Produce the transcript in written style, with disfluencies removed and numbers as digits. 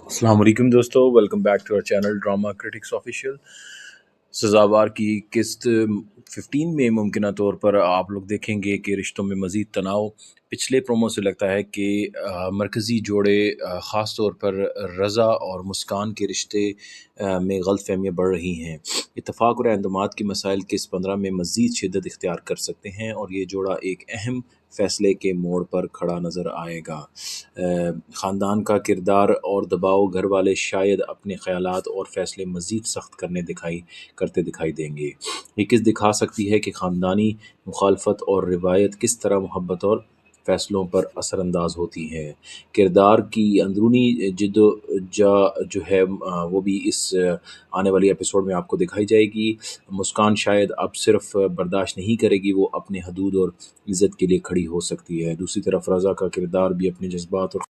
السلام علیکم دوستو، ویلکم بیک ٹو اور چینل ڈراما کرٹکس آفیشیل۔ سزاوار کی قسط 15 میں ممکنہ طور پر آپ لوگ دیکھیں گے کہ رشتوں میں مزید تناؤ۔ پچھلے پرومو سے لگتا ہے کہ مرکزی جوڑے خاص طور پر رضا اور مسکان کے رشتے میں غلط فہمیاں بڑھ رہی ہیں۔ اتفاق اور اعتماد کے مسائل قسط 15 میں مزید شدت اختیار کر سکتے ہیں اور یہ جوڑا ایک اہم فیصلے کے موڑ پر کھڑا نظر آئے گا۔ خاندان کا کردار اور دباؤ، گھر والے شاید اپنے خیالات اور فیصلے مزید سخت کرتے دکھائی دیں گے۔ یہ قسط دکھا سکتی ہے کہ خاندانی مخالفت اور روایت کس طرح محبت اور فیصلوں پر اثر انداز ہوتی ہے۔ کردار کی اندرونی جو ہے وہ بھی اس آنے والی ایپیسوڈ میں آپ کو دکھائی جائے گی۔ مسکان شاید اب صرف برداشت نہیں کرے گی، وہ اپنے حدود اور عزت کے لیے کھڑی ہو سکتی ہے۔ دوسری طرف رضا کا کردار بھی اپنے جذبات اور